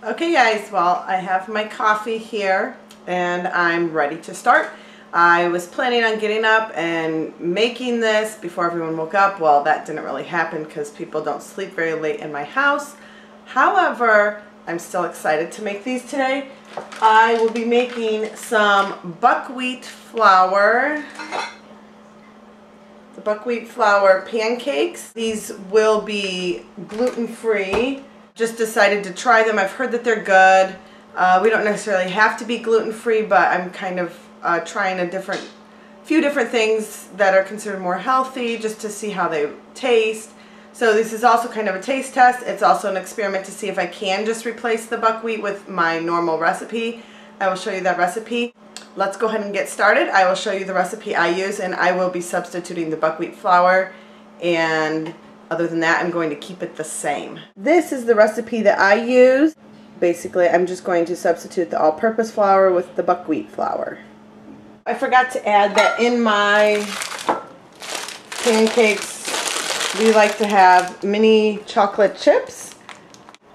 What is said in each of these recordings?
Okay guys, well I have my coffee here and I'm ready to start. I was planning on getting up and making this before everyone woke up. Well, that didn't really happen because people don't sleep very late in my house. However, I'm still excited to make these today. I will be making some buckwheat flour. The buckwheat flour pancakes. These will be gluten-free. Just decided to try them. I've heard that they're good. We don't necessarily have to be gluten-free, but I'm kind of trying a few different things that are considered more healthy just to see how they taste. So this is also kind of a taste test. It's also an experiment to see if I can just replace the buckwheat with my normal recipe. I will show you that recipe. Let's go ahead and get started. I will show you the recipe I use, and I will be substituting the buckwheat flour, and other than that I'm going to keep it the same. This is the recipe that I use. Basically I'm just going to substitute the all-purpose flour with the buckwheat flour. I forgot to add that in my pancakes we like to have mini chocolate chips,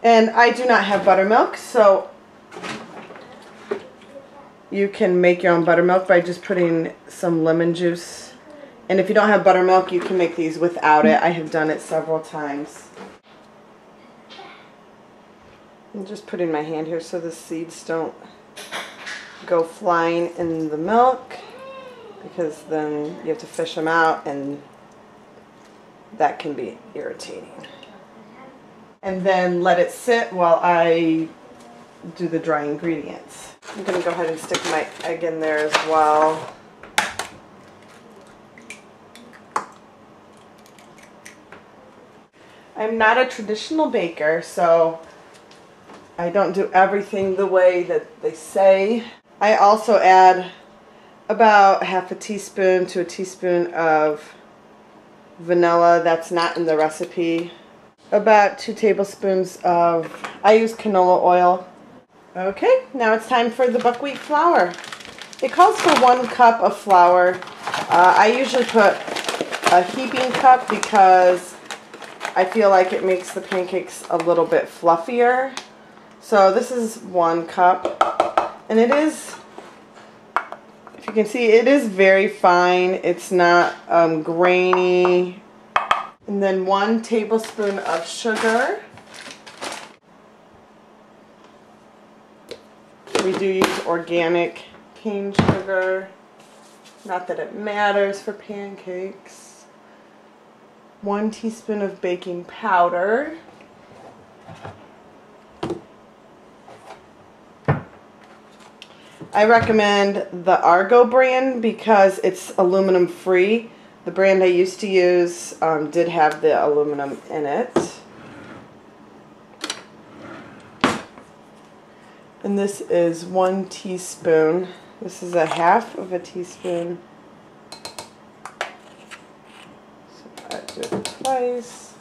and I do not have buttermilk, so you can make your own buttermilk by just putting some lemon juice. And if you don't have buttermilk, you can make these without it. I have done it several times. I'm just putting my hand here so the seeds don't go flying in the milk, because then you have to fish them out and that can be irritating. And then let it sit while I do the dry ingredients. I'm going to go ahead and stick my egg in there as well. I'm not a traditional baker, so I don't do everything the way that they say. I also add about half a teaspoon to a teaspoon of vanilla. That's not in the recipe. About 2 tablespoons of, I use canola oil. Okay, now it's time for the buckwheat flour. It calls for 1 cup of flour. I usually put a heaping cup because I feel like it makes the pancakes a little bit fluffier. So this is 1 cup, and it is, if you can see, it is very fine. It's not grainy. And then 1 tablespoon of sugar. We do use organic cane sugar. Not that it matters for pancakes. 1 teaspoon of baking powder. I recommend the Argo brand because it's aluminum free. The brand I used to use did have the aluminum in it. And this is 1 teaspoon. This is a half of a teaspoon. So I do it twice.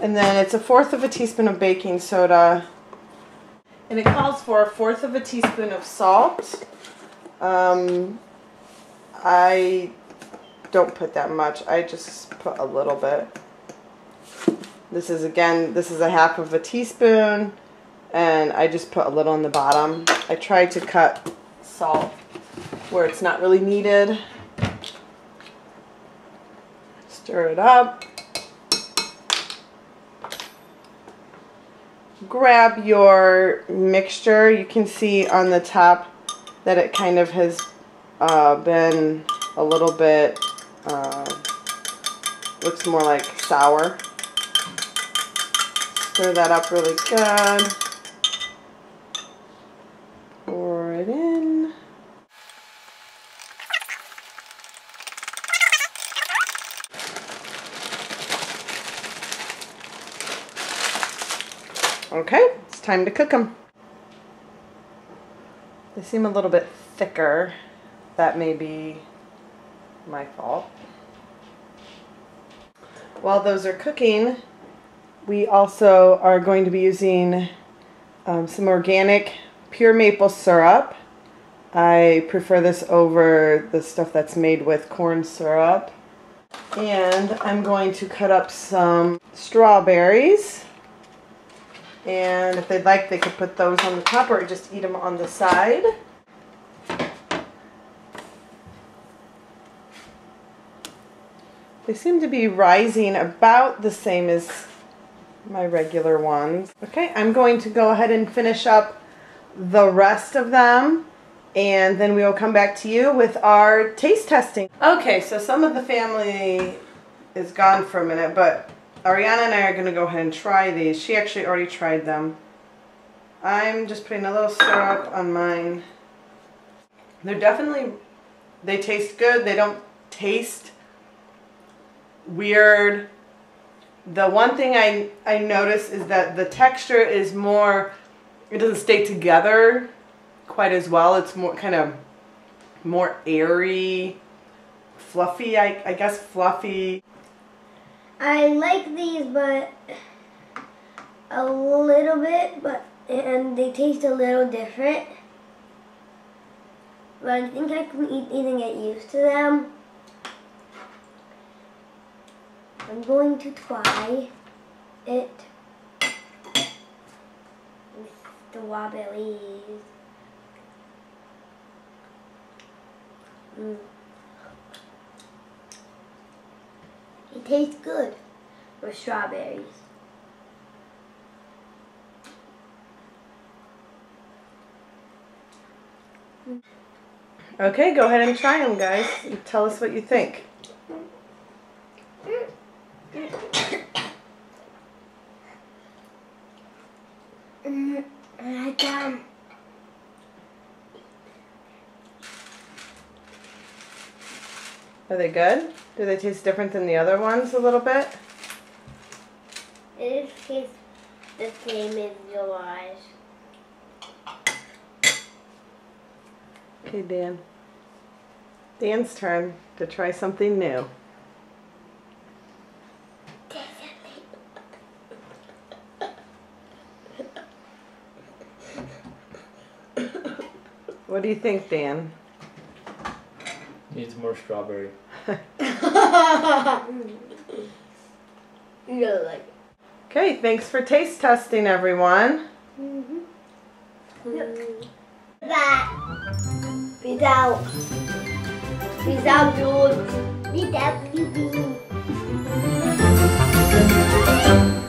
And then it's 1/4 of a teaspoon of baking soda. And it calls for 1/4 of a teaspoon of salt. I don't put that much. I just put a little bit. This is a half of a teaspoon. And I just put a little on the bottom. I try to cut salt where it's not really needed. Stir it up. Grab your mixture. You can see on the top that it kind of has been a little bit, looks more like sour. Stir that up really good. Pour it in. Okay, it's time to cook them. They seem a little bit thicker. That may be my fault. While those are cooking, we also are going to be using some organic pure maple syrup. I prefer this over the stuff that's made with corn syrup. And I'm going to cut up some strawberries. And if they'd like, they could put those on the top or just eat them on the side. They seem to be rising about the same as my regular ones. Okay, I'm going to go ahead and finish up the rest of them, and then we will come back to you with our taste testing. Okay, so some of the family is gone for a minute, but Ariana and I are going to go ahead and try these. She actually already tried them. I'm just putting a little syrup on mine. They're definitely, they taste good. They don't taste weird. The one thing I notice is that the texture is more, it doesn't stay together quite as well. It's more kind of more airy, fluffy, I guess fluffy. I like these, but a little bit, and they taste a little different. But I think I can eat these and get used to them. I'm going to try it with strawberries. It tastes good with strawberries. Okay, go ahead and try them, guys. And tell us what you think. Are they good? Do they taste different than the other ones a little bit? It tastes the same as yours. Okay, Dan. Dan's turn to try something new. What do you think, Dan? Needs more strawberry. You don't like it. Okay, thanks for taste testing, everyone. That without good, without pee.